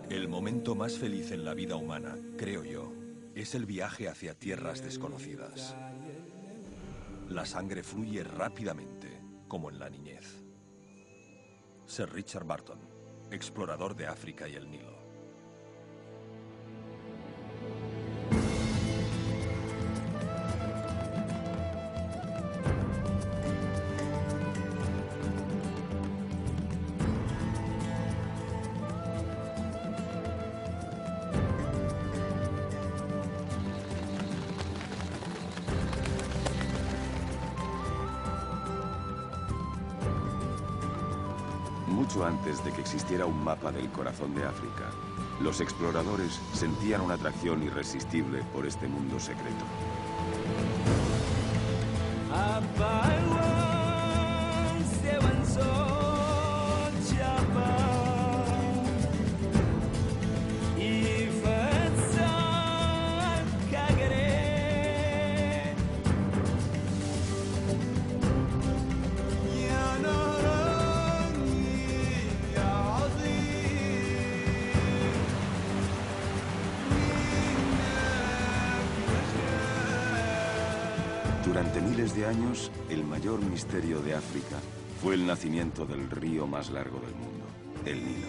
El momento más feliz en la vida humana, creo yo, es el viaje hacia tierras desconocidas. La sangre fluye rápidamente, como en la niñez. Sir Richard Burton, explorador de África y el Nilo. Mucho antes de que existiera un mapa del corazón de África, los exploradores sentían una atracción irresistible por este mundo secreto. Durante miles de años, el mayor misterio de África fue el nacimiento del río más largo del mundo, el Nilo.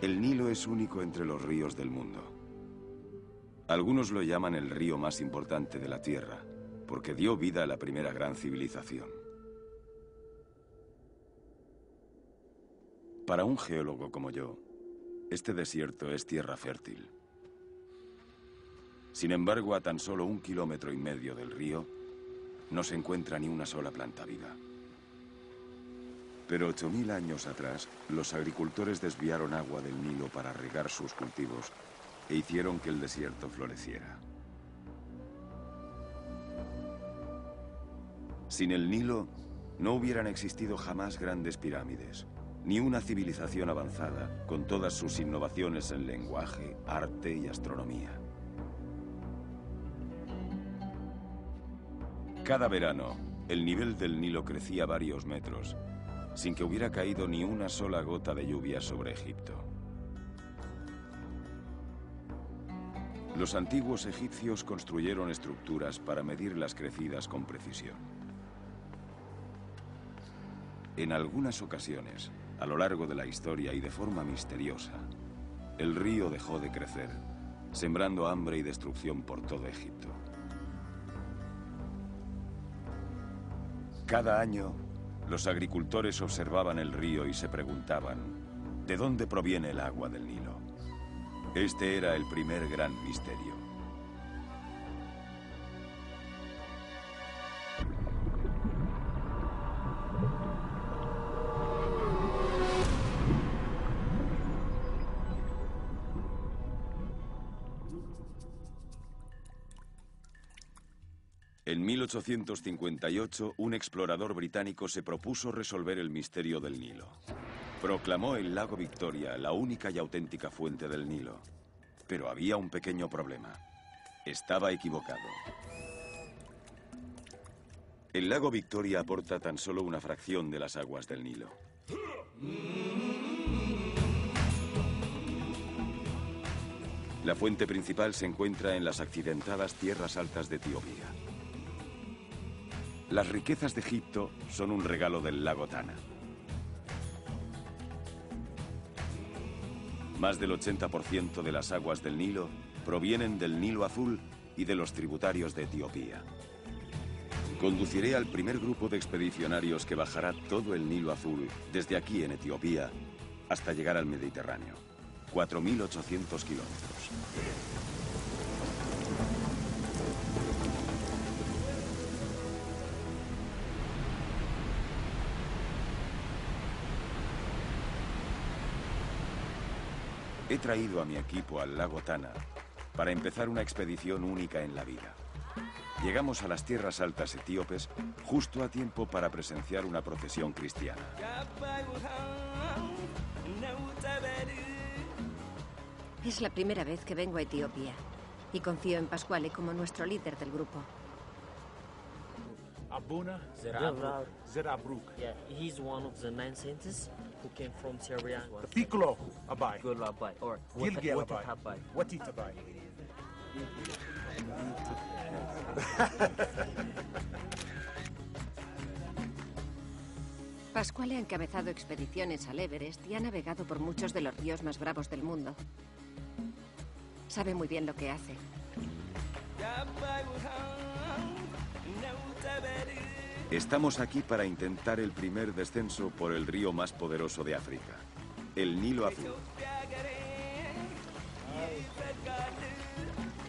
El Nilo es único entre los ríos del mundo. Algunos lo llaman el río más importante de la Tierra, porque dio vida a la primera gran civilización. Para un geólogo como yo, este desierto es tierra fértil. Sin embargo, a tan solo 1,5 kilómetros del río, no se encuentra ni una sola planta viva. Pero 8000 años atrás, los agricultores desviaron agua del Nilo para regar sus cultivos e hicieron que el desierto floreciera. Sin el Nilo, no hubieran existido jamás grandes pirámides, ni una civilización avanzada, con todas sus innovaciones en lenguaje, arte y astronomía. Cada verano, el nivel del Nilo crecía varios metros, sin que hubiera caído ni una sola gota de lluvia sobre Egipto. Los antiguos egipcios construyeron estructuras para medir las crecidas con precisión. En algunas ocasiones, a lo largo de la historia y de forma misteriosa, el río dejó de crecer, sembrando hambre y destrucción por todo Egipto. Cada año, los agricultores observaban el río y se preguntaban, ¿de dónde proviene el agua del Nilo? Este era el primer gran misterio. En 1858, un explorador británico se propuso resolver el misterio del Nilo. Proclamó el lago Victoria la única y auténtica fuente del Nilo. Pero había un pequeño problema. Estaba equivocado. El lago Victoria aporta tan solo una fracción de las aguas del Nilo. La fuente principal se encuentra en las accidentadas tierras altas de Etiopía. Las riquezas de Egipto son un regalo del lago Tana. Más del 80% de las aguas del Nilo provienen del Nilo Azul y de los tributarios de Etiopía. Conduciré al primer grupo de expedicionarios que bajará todo el Nilo Azul desde aquí en Etiopía hasta llegar al Mediterráneo. 4.800 kilómetros. He traído a mi equipo al lago Tana para empezar una expedición única en la vida. Llegamos a las tierras altas etíopes justo a tiempo para presenciar una procesión cristiana. Es la primera vez que vengo a Etiopía y confío en Pasquale como nuestro líder del grupo. Abuna Zerabruk. Zerabruk. Yeah, he's one of the 9 saints who came from Syria. Piccolo Abai. Piccolo Abai, or Gilgil Watat Abai. Abai. Watit Abai. Pasquale ha encabezado expediciones al Everest y ha navegado por muchos de los ríos más bravos del mundo. Sabe muy bien lo que hace. Estamos aquí para intentar el primer descenso por el río más poderoso de África, el Nilo Azul.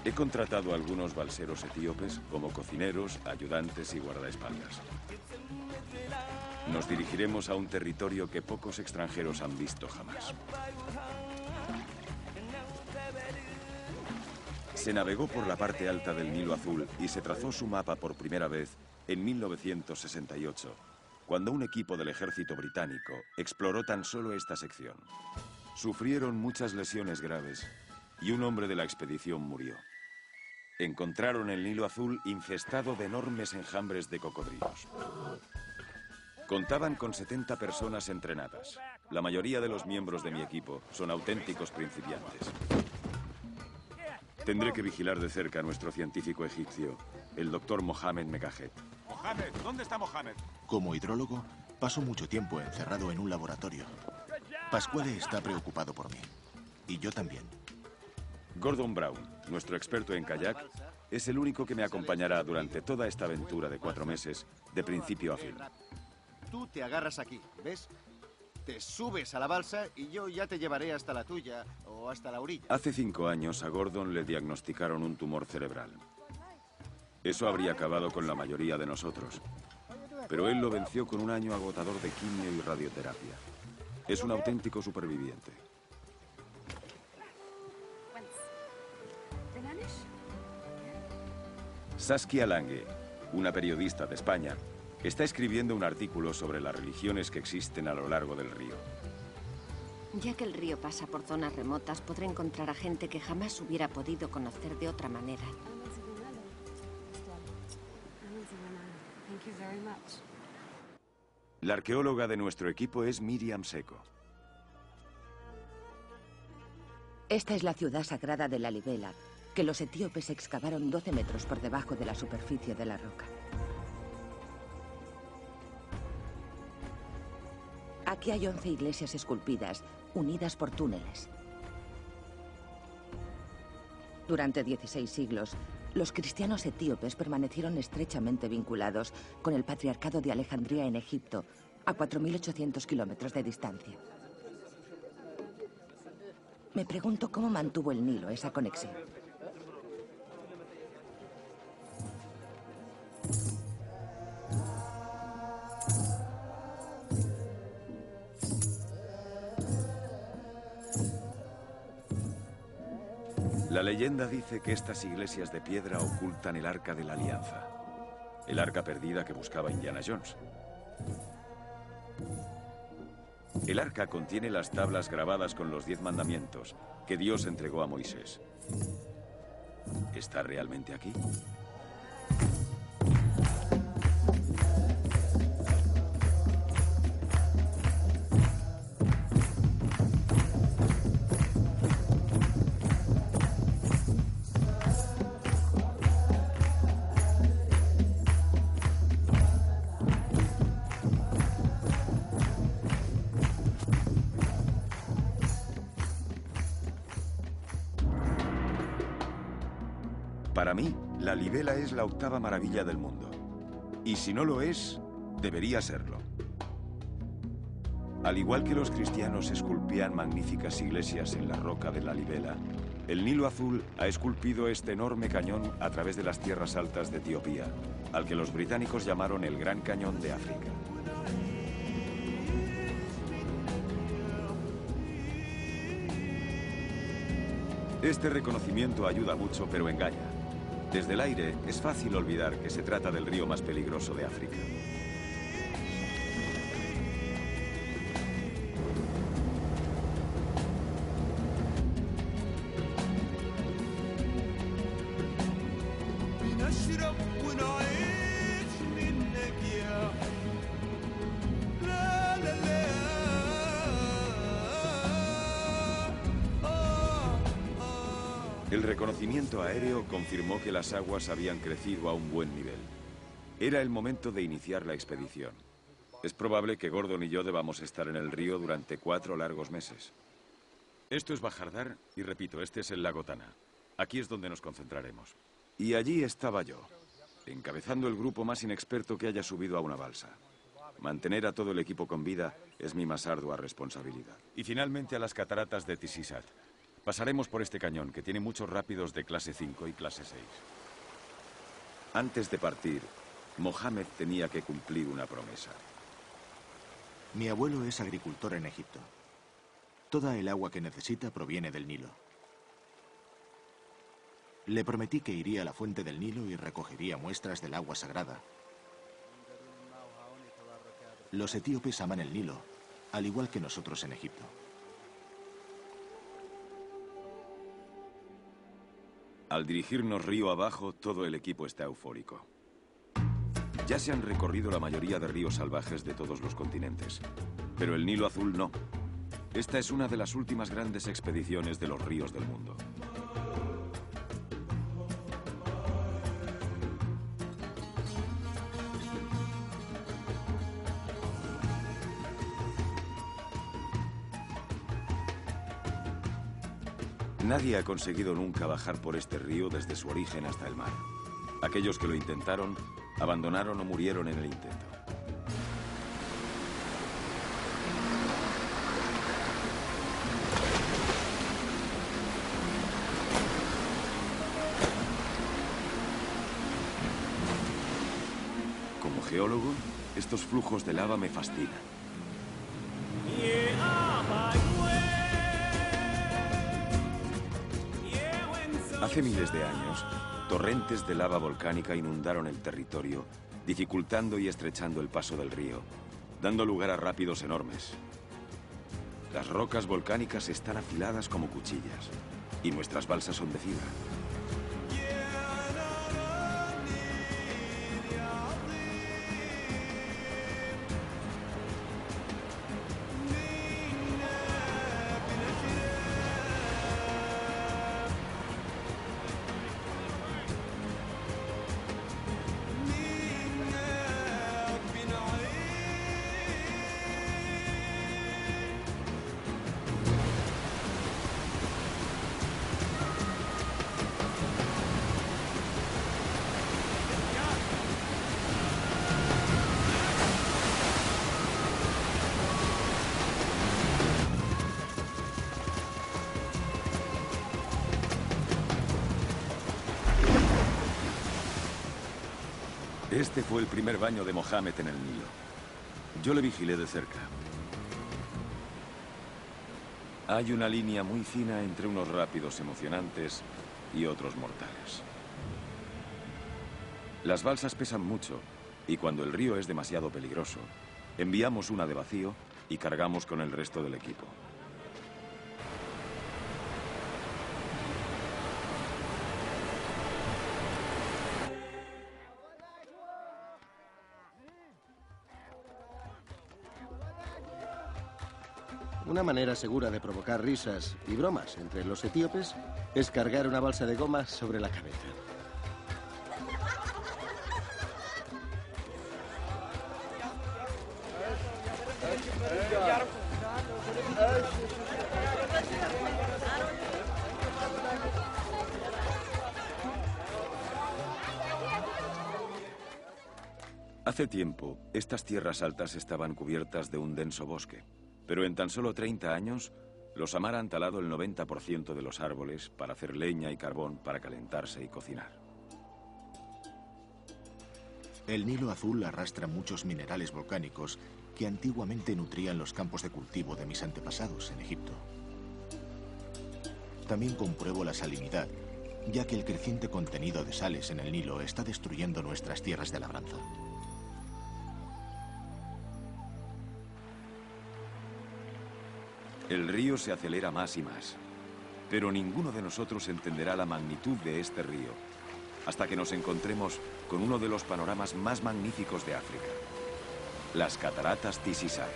He contratado a algunos balseros etíopes como cocineros, ayudantes y guardaespaldas. Nos dirigiremos a un territorio que pocos extranjeros han visto jamás. Se navegó por la parte alta del Nilo Azul y se trazó su mapa por primera vez en 1968, cuando un equipo del ejército británico exploró tan solo esta sección. Sufrieron muchas lesiones graves y un hombre de la expedición murió. Encontraron el Nilo Azul infestado de enormes enjambres de cocodrilos. Contaban con 70 personas entrenadas. La mayoría de los miembros de mi equipo son auténticos principiantes. Tendré que vigilar de cerca a nuestro científico egipcio, el doctor Mohamed Megajet. Mohamed, ¿dónde está Mohamed? Como hidrólogo, paso mucho tiempo encerrado en un laboratorio. Pasquale está preocupado por mí. Y yo también. Gordon Brown, nuestro experto en kayak, es el único que me acompañará durante toda esta aventura de 4 meses, de principio a fin. Tú te agarras aquí, ¿ves? Te subes a la balsa y yo ya te llevaré hasta la tuya o hasta la orilla. Hace 5 años a Gordon le diagnosticaron un tumor cerebral. Eso habría acabado con la mayoría de nosotros. Pero él lo venció con un año agotador de quimio y radioterapia. Es un auténtico superviviente. Saskia Lange, una periodista de España, está escribiendo un artículo sobre las religiones que existen a lo largo del río. Ya que el río pasa por zonas remotas, podré encontrar a gente que jamás hubiera podido conocer de otra manera. La arqueóloga de nuestro equipo es Miriam Seco. Esta es la ciudad sagrada de Lalibela, que los etíopes excavaron 12 metros por debajo de la superficie de la roca. Aquí hay 11 iglesias esculpidas, unidas por túneles. Durante 16 siglos, los cristianos etíopes permanecieron estrechamente vinculados con el patriarcado de Alejandría en Egipto, a 4.800 kilómetros de distancia. Me pregunto cómo mantuvo el Nilo esa conexión. La leyenda dice que estas iglesias de piedra ocultan el Arca de la Alianza, el arca perdida que buscaba Indiana Jones. El arca contiene las tablas grabadas con los 10 mandamientos que Dios entregó a Moisés. ¿Está realmente aquí? Para mí, Lalibela es la 8ª maravilla del mundo. Y si no lo es, debería serlo. Al igual que los cristianos esculpían magníficas iglesias en la roca de Lalibela, el Nilo Azul ha esculpido este enorme cañón a través de las tierras altas de Etiopía, al que los británicos llamaron el Gran Cañón de África. Este reconocimiento ayuda mucho, pero engaña. Desde el aire es fácil olvidar que se trata del río más peligroso de África. El reconocimiento aéreo confirmó que las aguas habían crecido a un buen nivel. Era el momento de iniciar la expedición. Es probable que Gordon y yo debamos estar en el río durante 4 largos meses. Esto es Bajardar y repito, este es el lago Tana. Aquí es donde nos concentraremos. Y allí estaba yo, encabezando el grupo más inexperto que haya subido a una balsa. Mantener a todo el equipo con vida es mi más ardua responsabilidad. Y finalmente a las cataratas de Tisisat. Pasaremos por este cañón, que tiene muchos rápidos de clase 5 y clase 6. Antes de partir, Mohammed tenía que cumplir una promesa. Mi abuelo es agricultor en Egipto. Toda el agua que necesita proviene del Nilo. Le prometí que iría a la fuente del Nilo y recogería muestras del agua sagrada. Los etíopes aman el Nilo, al igual que nosotros en Egipto. Al dirigirnos río abajo, todo el equipo está eufórico. Ya se han recorrido la mayoría de ríos salvajes de todos los continentes, pero el Nilo Azul no. Esta es una de las últimas grandes expediciones de los ríos del mundo. Nadie ha conseguido nunca bajar por este río desde su origen hasta el mar. Aquellos que lo intentaron, abandonaron o murieron en el intento. Como geólogo, estos flujos de lava me fascinan. Hace miles de años, torrentes de lava volcánica inundaron el territorio, dificultando y estrechando el paso del río, dando lugar a rápidos enormes. Las rocas volcánicas están afiladas como cuchillas, y nuestras balsas son de fibra. Este fue el primer baño de Mohammed en el Nilo. Yo le vigilé de cerca. Hay una línea muy fina entre unos rápidos emocionantes y otros mortales. Las balsas pesan mucho y cuando el río es demasiado peligroso, enviamos una de vacío y cargamos con el resto del equipo. Una manera segura de provocar risas y bromas entre los etíopes es cargar una balsa de goma sobre la cabeza. Hace tiempo, estas tierras altas estaban cubiertas de un denso bosque. Pero en tan solo 30 años, los Amar han talado el 90% de los árboles para hacer leña y carbón para calentarse y cocinar. El Nilo Azul arrastra muchos minerales volcánicos que antiguamente nutrían los campos de cultivo de mis antepasados en Egipto. También compruebo la salinidad, ya que el creciente contenido de sales en el Nilo está destruyendo nuestras tierras de labranza. El río se acelera más y más, pero ninguno de nosotros entenderá la magnitud de este río hasta que nos encontremos con uno de los panoramas más magníficos de África, las cataratas Tisisat.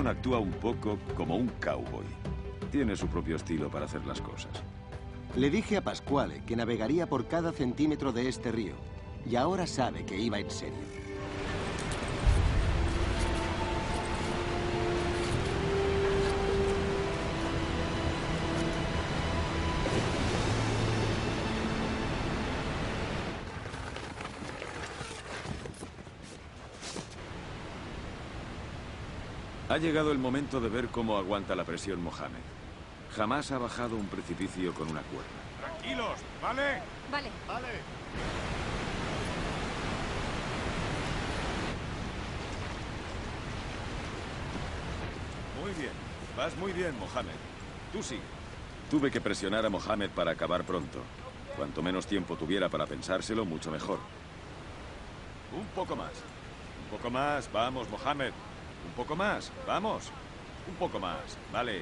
Gordon actúa un poco como un cowboy. Tiene su propio estilo para hacer las cosas. Le dije a Pasquale que navegaría por cada centímetro de este río. Y ahora sabe que iba en serio. Ha llegado el momento de ver cómo aguanta la presión Mohamed. Jamás ha bajado un precipicio con una cuerda. Tranquilos, ¿vale? Vale. Vale. Muy bien. Vas muy bien, Mohamed. Tú sigue. Tuve que presionar a Mohamed para acabar pronto. Cuanto menos tiempo tuviera para pensárselo, mucho mejor. Un poco más. Un poco más. Vamos, Mohamed. Un poco más. Vamos. Un poco más. Vale.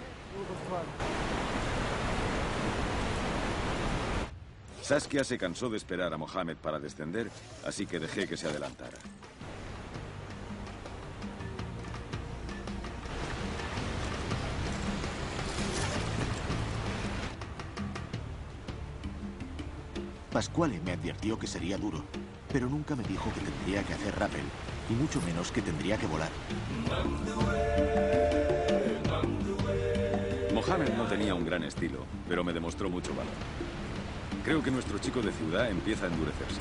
Saskia se cansó de esperar a Mohamed para descender, así que dejé que se adelantara. Pasquale me advirtió que sería duro, pero nunca me dijo que tendría que hacer rappel, y mucho menos que tendría que volar. Mohamed no tenía un gran estilo, pero me demostró mucho valor. Creo que nuestro chico de ciudad empieza a endurecerse.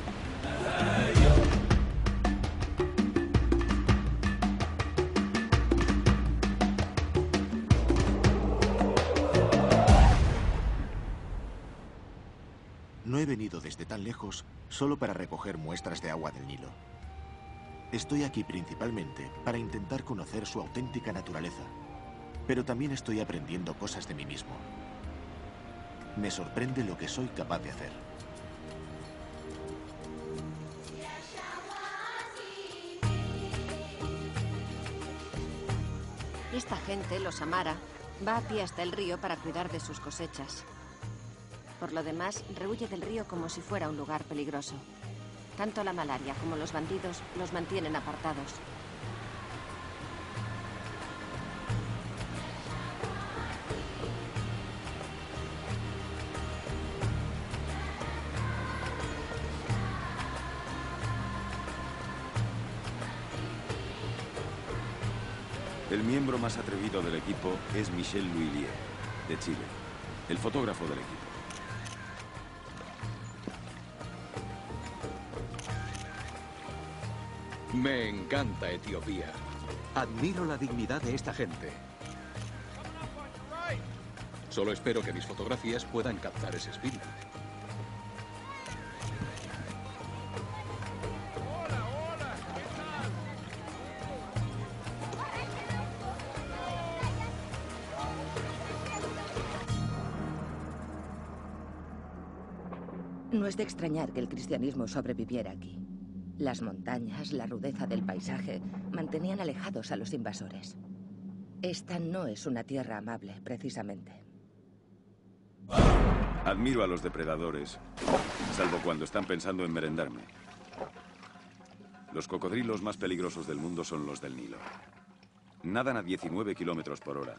No he venido desde tan lejos solo para recoger muestras de agua del Nilo. Estoy aquí principalmente para intentar conocer su auténtica naturaleza, pero también estoy aprendiendo cosas de mí mismo. Me sorprende lo que soy capaz de hacer. Esta gente, los Amara, va a pie hasta el río para cuidar de sus cosechas. Por lo demás, rehuye del río como si fuera un lugar peligroso. Tanto la malaria como los bandidos los mantienen apartados. El miembro más atrevido del equipo es Michel L'Huillier, de Chile, el fotógrafo del equipo. Me encanta Etiopía. Admiro la dignidad de esta gente. Solo espero que mis fotografías puedan captar ese espíritu. No es de extrañar que el cristianismo sobreviviera aquí. Las montañas, la rudeza del paisaje, mantenían alejados a los invasores. Esta no es una tierra amable, precisamente. Admiro a los depredadores, salvo cuando están pensando en merendarme. Los cocodrilos más peligrosos del mundo son los del Nilo. Nadan a 19 kilómetros por hora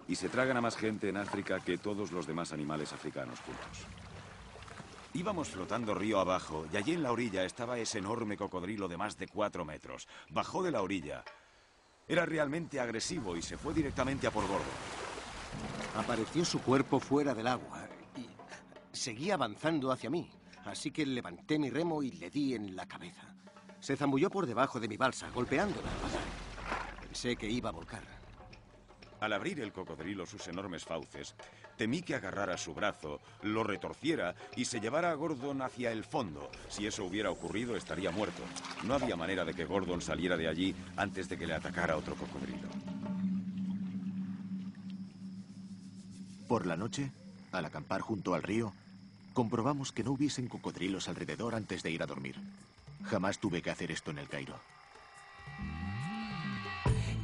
y se tragan a más gente en África que todos los demás animales africanos juntos. Íbamos flotando río abajo y allí en la orilla estaba ese enorme cocodrilo de más de 4 metros. Bajó de la orilla. Era realmente agresivo y se fue directamente a por Gordon. Apareció su cuerpo fuera del agua y seguía avanzando hacia mí. Así que levanté mi remo y le di en la cabeza. Se zambulló por debajo de mi balsa, golpeándola. Pensé que iba a volcar. Al abrir el cocodrilo sus enormes fauces, temí que agarrara su brazo, lo retorciera y se llevara a Gordon hacia el fondo. Si eso hubiera ocurrido, estaría muerto. No había manera de que Gordon saliera de allí antes de que le atacara otro cocodrilo. Por la noche, al acampar junto al río, comprobamos que no hubiesen cocodrilos alrededor antes de ir a dormir. Jamás tuve que hacer esto en el Cairo.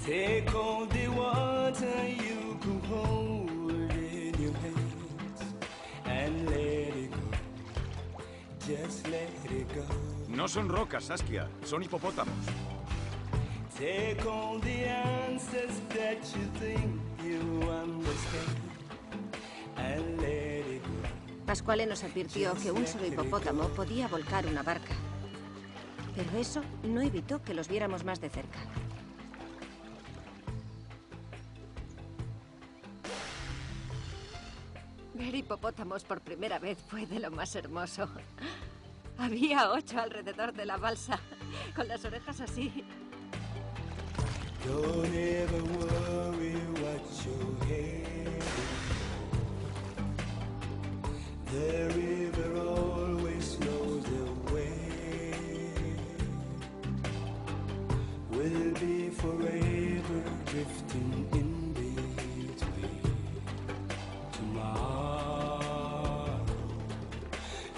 Take all the water you can hold in your hands and let it go. Just let it go. No son rocas, Saskia, son hipopótamos. Take all the answers that you think you understand and let it go. Pasquale nos advirtió que un solo hipopótamo podía volcar una barca. Pero eso no evitó que los viéramos más de cerca. Ver hipopótamos por primera vez fue de lo más hermoso. Había 8 alrededor de la balsa, con las orejas así. Don't ever worry what you're heading for. The river always knows the way. We'll be forever drifting in between tomorrow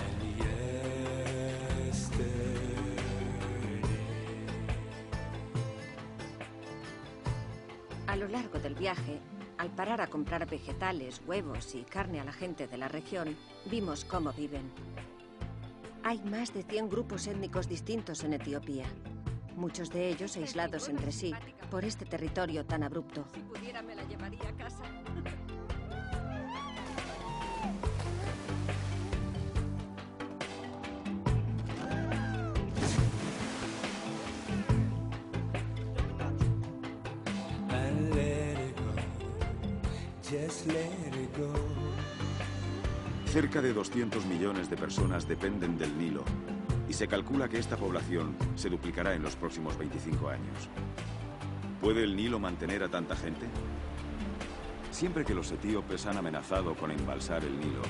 and yesterday. A lo largo del viaje, al parar a comprar vegetales, huevos y carne a la gente de la región, vimos cómo viven. Hay más de 100 grupos étnicos distintos en Etiopía, muchos de ellos aislados entre sí por este territorio tan abrupto. Si pudiera, me la llevaría a casa. And let it go, just let it go. Cerca de 200 millones de personas dependen del Nilo y se calcula que esta población se duplicará en los próximos 25 años. ¿Puede el Nilo mantener a tanta gente? Siempre que los etíopes han amenazado con embalsar el Nilo,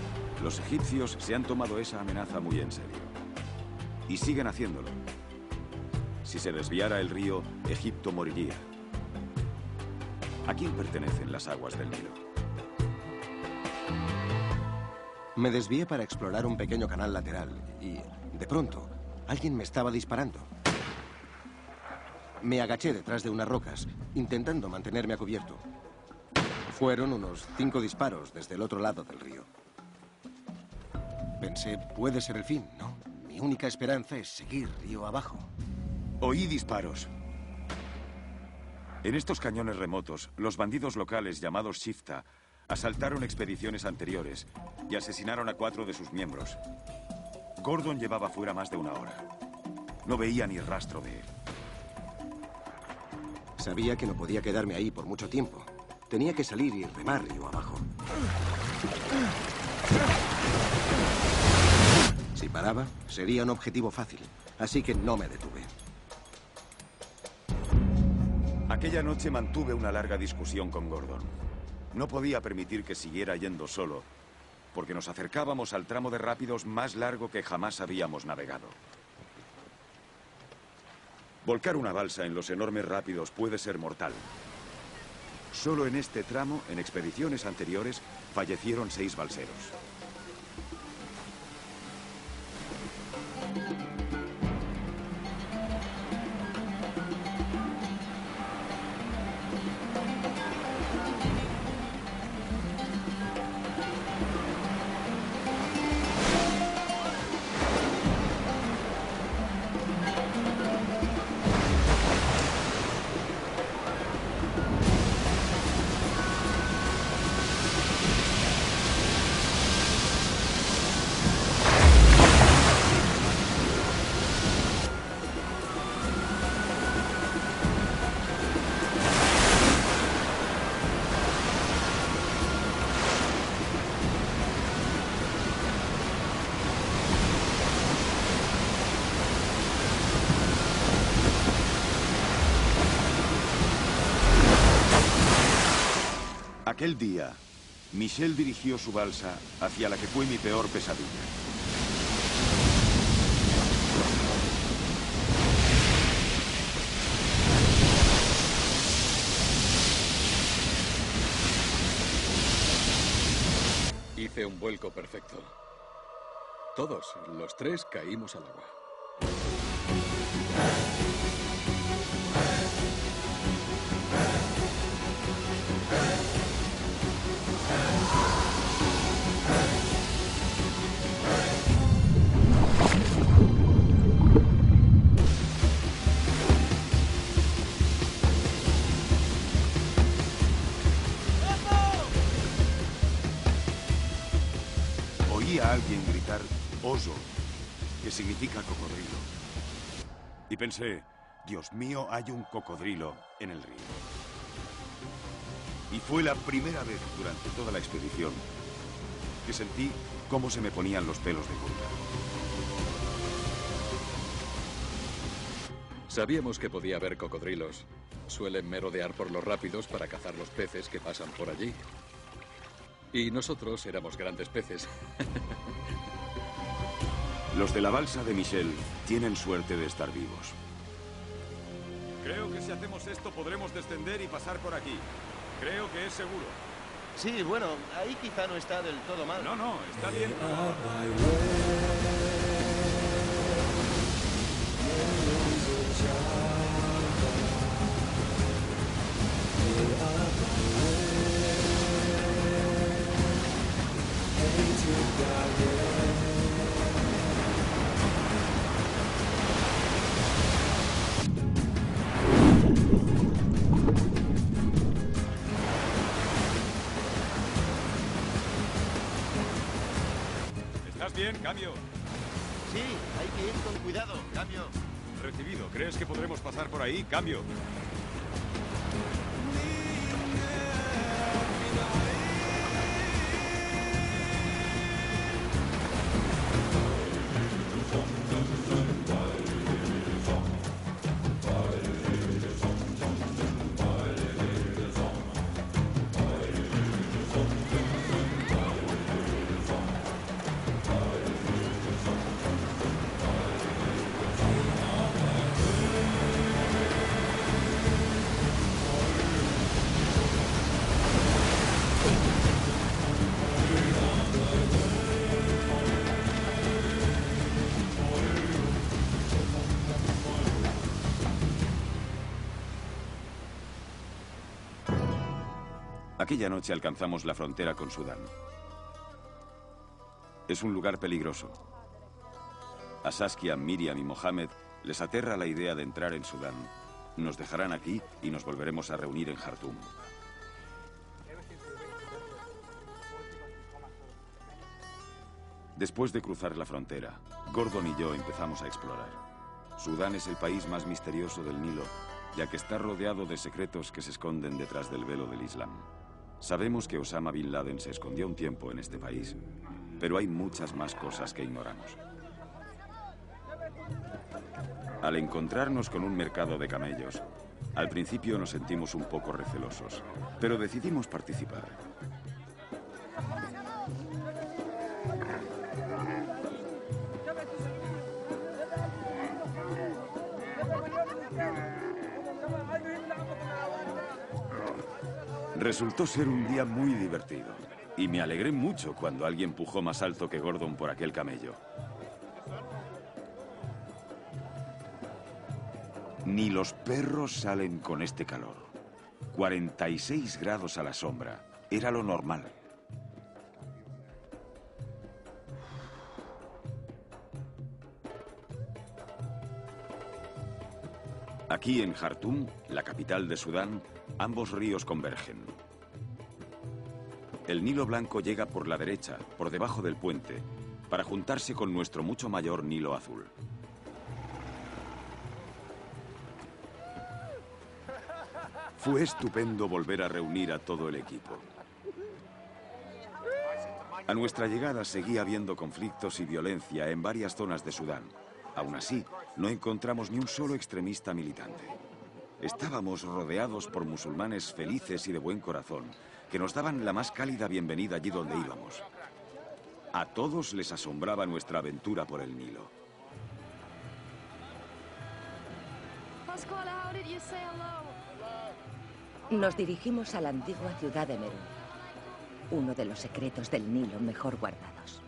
los egipcios se han tomado esa amenaza muy en serio. Y siguen haciéndolo. Si se desviara el río, Egipto moriría. ¿A quién pertenecen las aguas del Nilo? Me desvié para explorar un pequeño canal lateral y, de pronto, alguien me estaba disparando. Me agaché detrás de unas rocas, intentando mantenerme a cubierto. Fueron unos 5 disparos desde el otro lado del río. Pensé, puede ser el fin, ¿no? Mi única esperanza es seguir río abajo. Oí disparos. En estos cañones remotos, los bandidos locales llamados Shifta asaltaron expediciones anteriores y asesinaron a 4 de sus miembros. Gordon llevaba fuera más de 1 hora. No veía ni rastro de él. Sabía que no podía quedarme ahí por mucho tiempo. Tenía que salir y remar río abajo. Si paraba, sería un objetivo fácil, así que no me detuve. Aquella noche mantuve una larga discusión con Gordon. No podía permitir que siguiera yendo solo, porque nos acercábamos al tramo de rápidos más largo que jamás habíamos navegado. Volcar una balsa en los enormes rápidos puede ser mortal. Solo en este tramo, en expediciones anteriores, fallecieron 6 balseros. Aquel día, Michel dirigió su balsa hacia la que fue mi peor pesadilla. Hice un vuelco perfecto. Todos, los 3, caímos al agua. Oí a alguien gritar oso, que significa cocodrilo. Y pensé, Dios mío, hay un cocodrilo en el río. Y fue la primera vez durante toda la expedición que sentí cómo se me ponían los pelos de punta. Sabíamos que podía haber cocodrilos. Suelen merodear por los rápidos para cazar los peces que pasan por allí. Y nosotros éramos grandes peces. Los de la balsa de Michel tienen suerte de estar vivos. Creo que si hacemos esto podremos descender y pasar por aquí. Creo que es seguro. Sí, bueno, ahí quizá no está del todo mal. No, no, está bien. ¿Estás bien? Cambio. Sí, hay que ir con cuidado. Cambio. Recibido. ¿Crees que podremos pasar por ahí? Cambio. Aquella noche alcanzamos la frontera con Sudán. Es un lugar peligroso. A Saskia, Miriam y Mohamed les aterra la idea de entrar en Sudán. Nos dejarán aquí y nos volveremos a reunir en Jartum. Después de cruzar la frontera, Gordon y yo empezamos a explorar. Sudán es el país más misterioso del Nilo, ya que está rodeado de secretos que se esconden detrás del velo del Islam. Sabemos que Osama Bin Laden se escondió un tiempo en este país, pero hay muchas más cosas que ignoramos. Al encontrarnos con un mercado de camellos, al principio nos sentimos un poco recelosos, pero decidimos participar. Resultó ser un día muy divertido, y me alegré mucho cuando alguien empujó más alto que Gordon por aquel camello. Ni los perros salen con este calor. 46 grados a la sombra. Era lo normal. Aquí en Jartum, la capital de Sudán, ambos ríos convergen. El Nilo Blanco llega por la derecha, por debajo del puente, para juntarse con nuestro mucho mayor Nilo Azul. Fue estupendo volver a reunir a todo el equipo. A nuestra llegada seguía habiendo conflictos y violencia en varias zonas de Sudán. Aún así, no encontramos ni un solo extremista militante. Estábamos rodeados por musulmanes felices y de buen corazón, que nos daban la más cálida bienvenida allí donde íbamos. A todos les asombraba nuestra aventura por el Nilo. Nos dirigimos a la antigua ciudad de Merú, uno de los secretos del Nilo mejor guardados.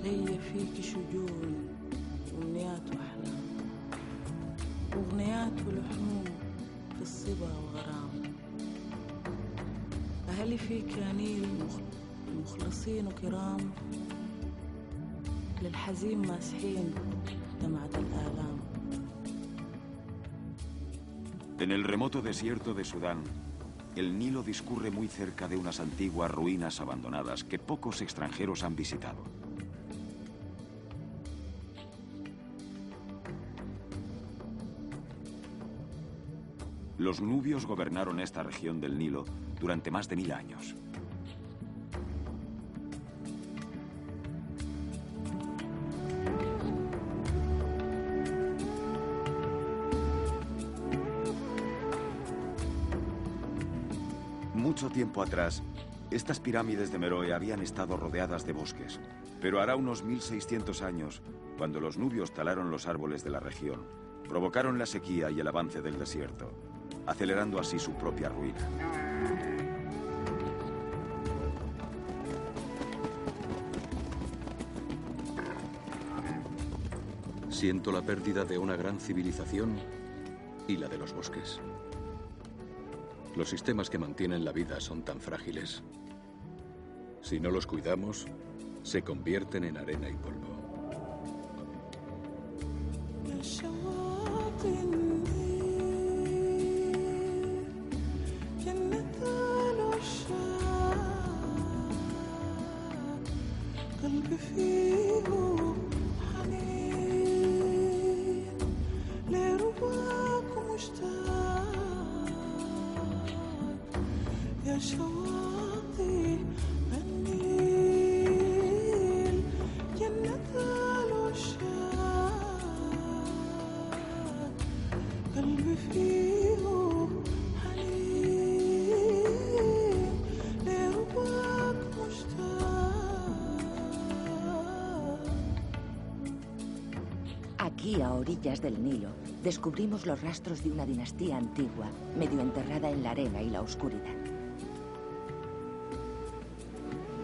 ليا فيك شجون وامنيات واحلام واغنيات ولحوم في الصبا وغرام أهلي فيك يا نيل مخلصين وكرام للحزين ماسحين دمعة الآلام. En el remoto desierto de Sudán, el Nilo discurre muy cerca de unas antiguas ruinas abandonadas que pocos extranjeros han visitado. Los nubios gobernaron esta región del Nilo durante más de 1000 años. Mucho tiempo atrás, estas pirámides de Meroe habían estado rodeadas de bosques, pero hará unos 1600 años, cuando los nubios talaron los árboles de la región, provocaron la sequía y el avance del desierto, acelerando así su propia ruina. Siento la pérdida de una gran civilización y la de los bosques. Los sistemas que mantienen la vida son tan frágiles. Si no los cuidamos, se convierten en arena y polvo. Aquí, a orillas del Nilo, descubrimos los rastros de una dinastía antigua, medio enterrada en la arena y la oscuridad.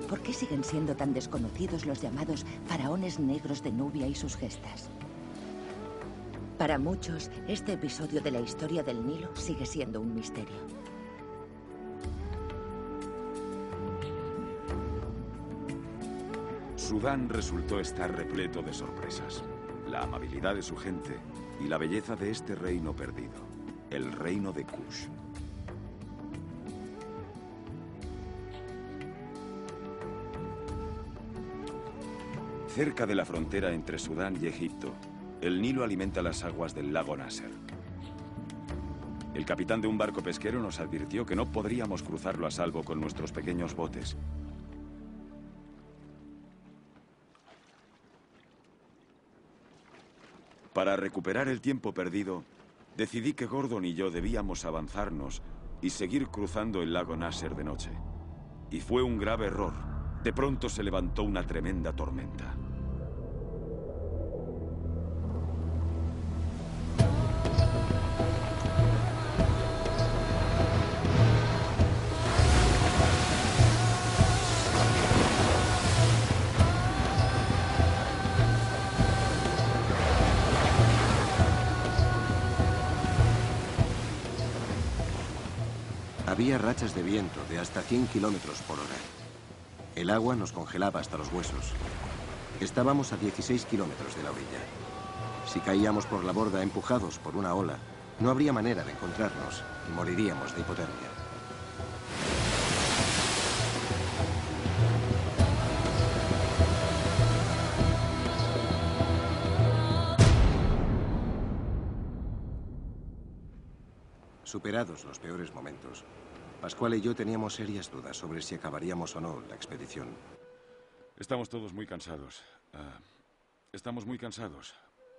¿Por qué siguen siendo tan desconocidos los llamados faraones negros de Nubia y sus gestas? Para muchos, este episodio de la historia del Nilo sigue siendo un misterio. Sudán resultó estar repleto de sorpresas. La amabilidad de su gente y la belleza de este reino perdido, el reino de Kush. Cerca de la frontera entre Sudán y Egipto, el Nilo alimenta las aguas del lago Nasser. El capitán de un barco pesquero nos advirtió que no podríamos cruzarlo a salvo con nuestros pequeños botes. Para recuperar el tiempo perdido, decidí que Gordon y yo debíamos avanzarnos y seguir cruzando el lago Nasser de noche. Y fue un grave error. De pronto se levantó una tremenda tormenta. Había rachas de viento de hasta 100 kilómetros por hora. El agua nos congelaba hasta los huesos. Estábamos a 16 kilómetros de la orilla. Si caíamos por la borda empujados por una ola, no habría manera de encontrarnos y moriríamos de hipotermia. Superados los peores momentos, Pascual y yo teníamos serias dudas sobre si acabaríamos o no la expedición. Estamos todos muy cansados. Estamos muy cansados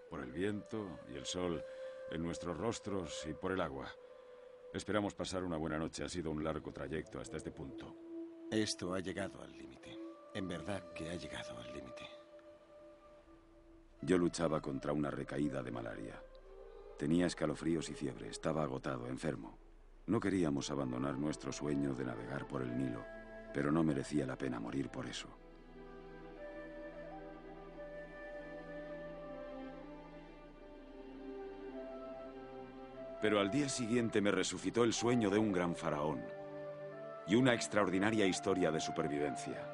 por el viento y el sol en nuestros rostros y por el agua. Esperamos pasar una buena noche. Ha sido un largo trayecto hasta este punto. Esto ha llegado al límite. En verdad que ha llegado al límite. Yo luchaba contra una recaída de malaria. Tenía escalofríos y fiebre, estaba agotado, enfermo. No queríamos abandonar nuestro sueño de navegar por el Nilo, pero no merecía la pena morir por eso. Pero al día siguiente me resucitó el sueño de un gran faraón y una extraordinaria historia de supervivencia.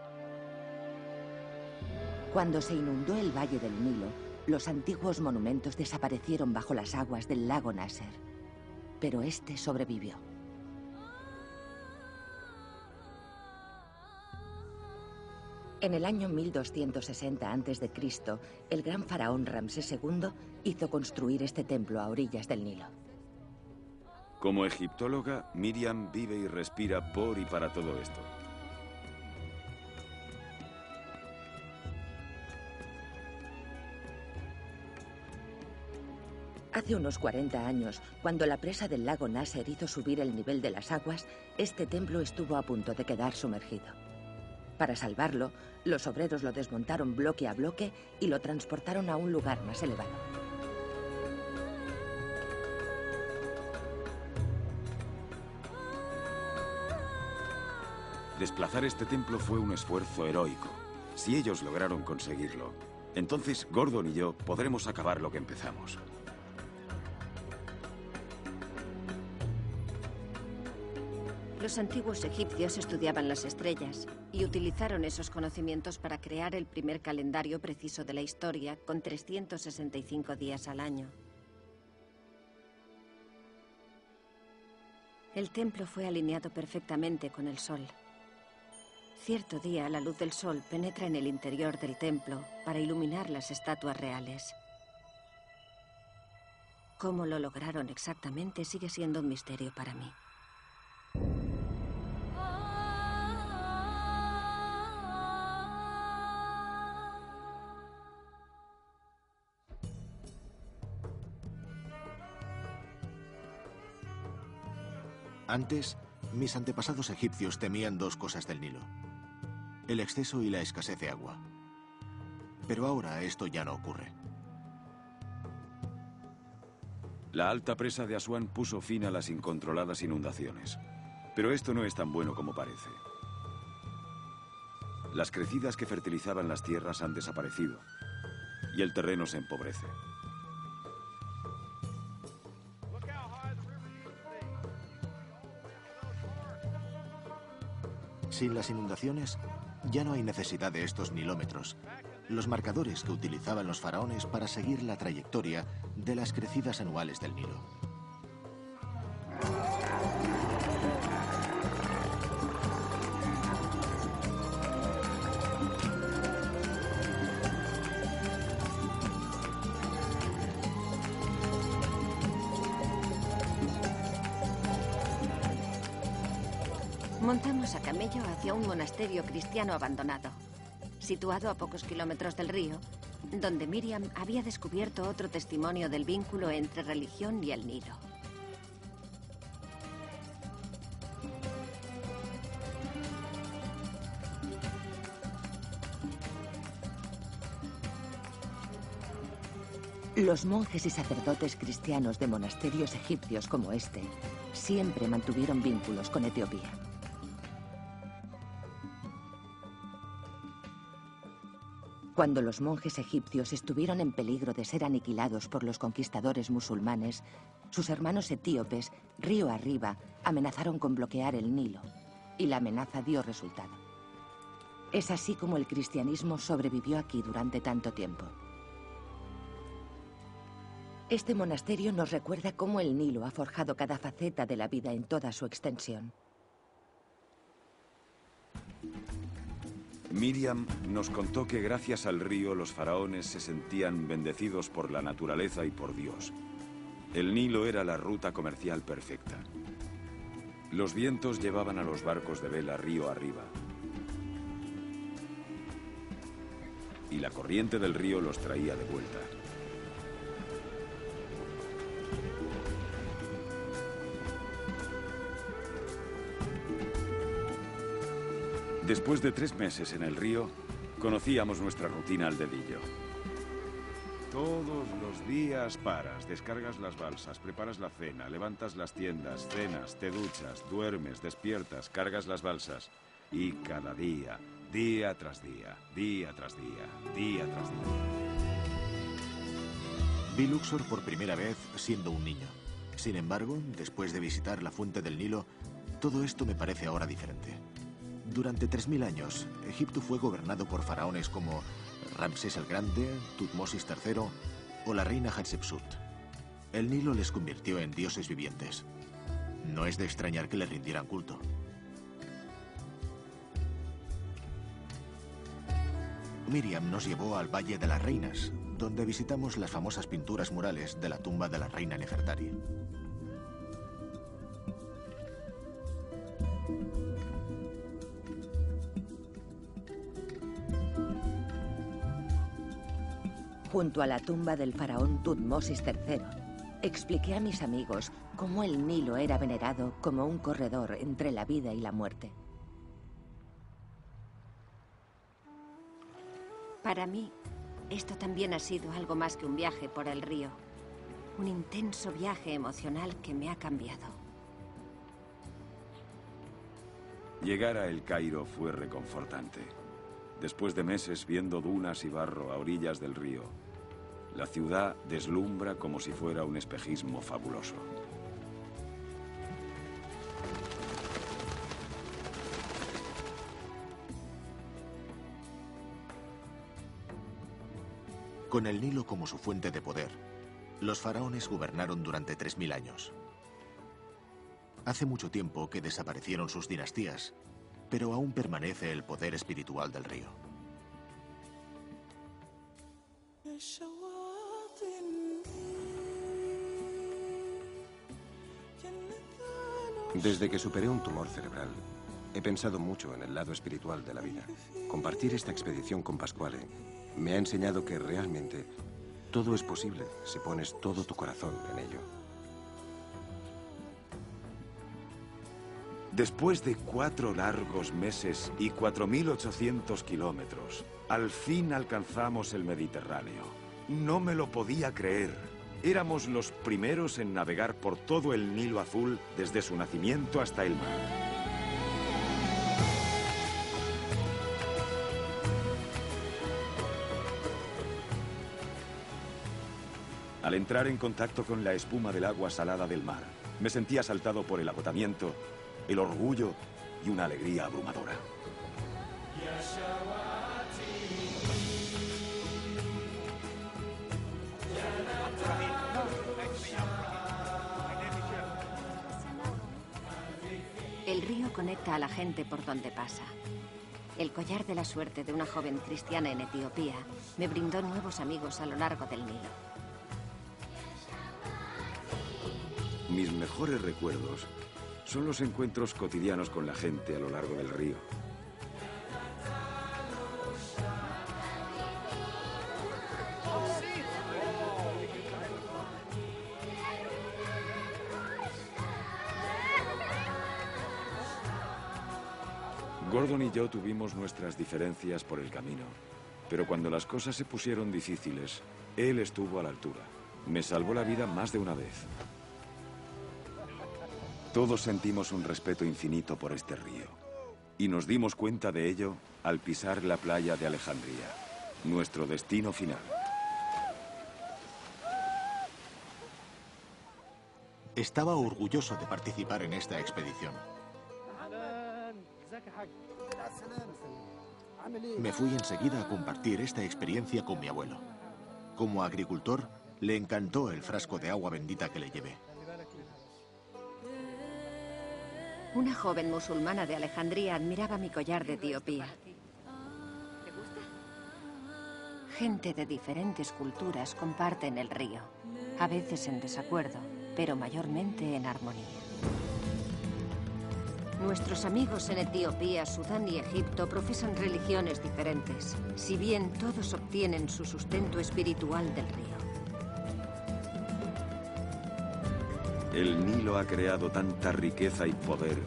Cuando se inundó el valle del Nilo, los antiguos monumentos desaparecieron bajo las aguas del lago Nasser. Pero este sobrevivió. En el año 1260 a.C., el gran faraón Ramsés II hizo construir este templo a orillas del Nilo. Como egiptóloga, Miriam vive y respira por y para todo esto. Hace unos 40 años, cuando la presa del lago Nasser hizo subir el nivel de las aguas, este templo estuvo a punto de quedar sumergido. Para salvarlo, los obreros lo desmontaron bloque a bloque y lo transportaron a un lugar más elevado. Desplazar este templo fue un esfuerzo heroico. Si ellos lograron conseguirlo, entonces Gordon y yo podremos acabar lo que empezamos. Los antiguos egipcios estudiaban las estrellas y utilizaron esos conocimientos para crear el primer calendario preciso de la historia con 365 días al año. El templo fue alineado perfectamente con el sol. Cierto día, la luz del sol penetra en el interior del templo para iluminar las estatuas reales. Cómo lo lograron exactamente sigue siendo un misterio para mí. Antes, mis antepasados egipcios temían dos cosas del Nilo: el exceso y la escasez de agua. Pero ahora esto ya no ocurre. La alta presa de Asuán puso fin a las incontroladas inundaciones. Pero esto no es tan bueno como parece. Las crecidas que fertilizaban las tierras han desaparecido y el terreno se empobrece. Sin las inundaciones, ya no hay necesidad de estos nilómetros, los marcadores que utilizaban los faraones para seguir la trayectoria de las crecidas anuales del Nilo. Montamos a camello hacia un monasterio cristiano abandonado, situado a pocos kilómetros del río, donde Miriam había descubierto otro testimonio del vínculo entre religión y el Nilo. Los monjes y sacerdotes cristianos de monasterios egipcios como este siempre mantuvieron vínculos con Etiopía. Cuando los monjes egipcios estuvieron en peligro de ser aniquilados por los conquistadores musulmanes, sus hermanos etíopes, río arriba, amenazaron con bloquear el Nilo, y la amenaza dio resultado. Es así como el cristianismo sobrevivió aquí durante tanto tiempo. Este monasterio nos recuerda cómo el Nilo ha forjado cada faceta de la vida en toda su extensión. Miriam nos contó que gracias al río los faraones se sentían bendecidos por la naturaleza y por Dios. El Nilo era la ruta comercial perfecta. Los vientos llevaban a los barcos de vela río arriba. Y la corriente del río los traía de vuelta. Después de 3 meses en el río, conocíamos nuestra rutina al dedillo. Todos los días paras, descargas las balsas, preparas la cena, levantas las tiendas, cenas, te duchas, duermes, despiertas, cargas las balsas. Y cada día, día tras día, día tras día, día tras día. Vi Luxor por primera vez siendo un niño. Sin embargo, después de visitar la fuente del Nilo, todo esto me parece ahora diferente. Durante 3000 años, Egipto fue gobernado por faraones como Ramsés el Grande, Tutmosis III o la reina Hatshepsut. El Nilo les convirtió en dioses vivientes. No es de extrañar que le rindieran culto. Miriam nos llevó al Valle de las Reinas, donde visitamos las famosas pinturas murales de la tumba de la reina Nefertari. Junto a la tumba del faraón Tutmosis III, expliqué a mis amigos cómo el Nilo era venerado como un corredor entre la vida y la muerte. Para mí, esto también ha sido algo más que un viaje por el río. Un intenso viaje emocional que me ha cambiado. Llegar a El Cairo fue reconfortante. Después de meses viendo dunas y barro a orillas del río, la ciudad deslumbra como si fuera un espejismo fabuloso. Con el Nilo como su fuente de poder, los faraones gobernaron durante 3000 años. Hace mucho tiempo que desaparecieron sus dinastías, pero aún permanece el poder espiritual del río. Desde que superé un tumor cerebral, he pensado mucho en el lado espiritual de la vida. Compartir esta expedición con Pasquale me ha enseñado que realmente todo es posible si pones todo tu corazón en ello. Después de 4 largos meses y 4.800 kilómetros, al fin alcanzamos el Mediterráneo. No me lo podía creer. Éramos los primeros en navegar por todo el Nilo Azul desde su nacimiento hasta el mar. Al entrar en contacto con la espuma del agua salada del mar, me sentí asaltado por el agotamiento, el orgullo y una alegría abrumadora. El río conecta a la gente por donde pasa. El collar de la suerte de una joven cristiana en Etiopía me brindó nuevos amigos a lo largo del Nilo. Mis mejores recuerdos son los encuentros cotidianos con la gente a lo largo del río. Gordon y yo tuvimos nuestras diferencias por el camino, pero cuando las cosas se pusieron difíciles, él estuvo a la altura. Me salvó la vida más de una vez. Todos sentimos un respeto infinito por este río, y nos dimos cuenta de ello al pisar la playa de Alejandría, nuestro destino final. Estaba orgulloso de participar en esta expedición. Me fui enseguida a compartir esta experiencia con mi abuelo. Como agricultor, le encantó el frasco de agua bendita que le llevé. Una joven musulmana de Alejandría admiraba mi collar de Etiopía. Gente de diferentes culturas comparten el río, a veces en desacuerdo, pero mayormente en armonía. Nuestros amigos en Etiopía, Sudán y Egipto profesan religiones diferentes, si bien todos obtienen su sustento espiritual del río. El Nilo ha creado tanta riqueza y poder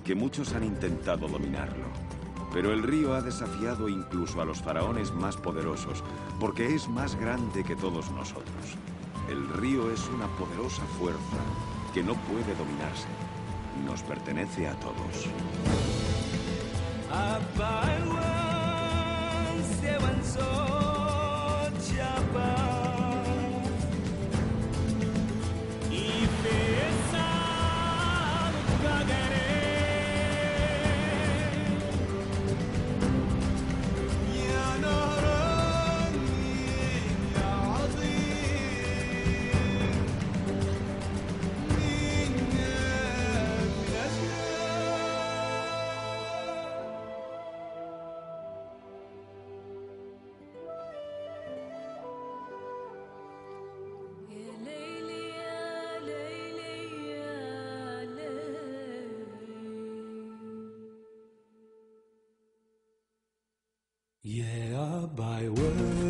que muchos han intentado dominarlo. Pero el río ha desafiado incluso a los faraones más poderosos, porque es más grande que todos nosotros. El río es una poderosa fuerza que no puede dominarse. Nos pertenece a todos. Yeah, by word.